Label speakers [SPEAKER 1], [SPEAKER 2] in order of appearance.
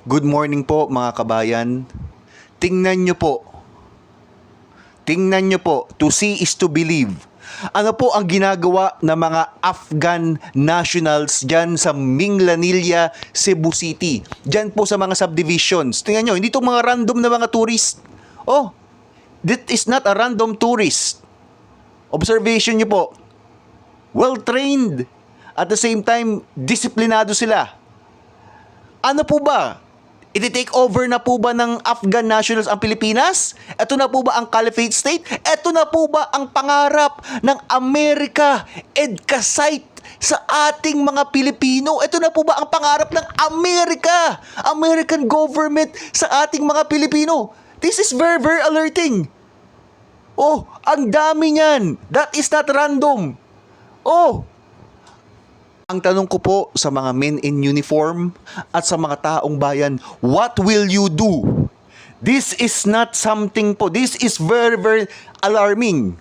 [SPEAKER 1] Good morning po mga kabayan. Tingnan nyo po. Tingnan nyo po. To see is to believe. Ano po ang ginagawa ng mga Afghan nationals dyan sa Minglanilla, Cebu City? Dyan po sa mga subdivisions. Tingnan nyo, hindi itong mga random na mga tourist. Oh, that is not a random tourist. Observation nyo po. Well-trained. At the same time, disiplinado sila. Ano po ba? I-take over na po ba ng Afghan nationals ang Pilipinas? Ito na po ba ang Caliphate State? Ito na po ba ang pangarap ng Amerika EDCA sa ating mga Pilipino? Ito na po ba ang pangarap ng Amerika, American government sa ating mga Pilipino? This is very, very alerting. Oh, ang dami niyan. That is not random. Oh, ang tanong ko po sa mga men in uniform at sa mga taong bayan, what will you do? This is not something po. This is very, very alarming.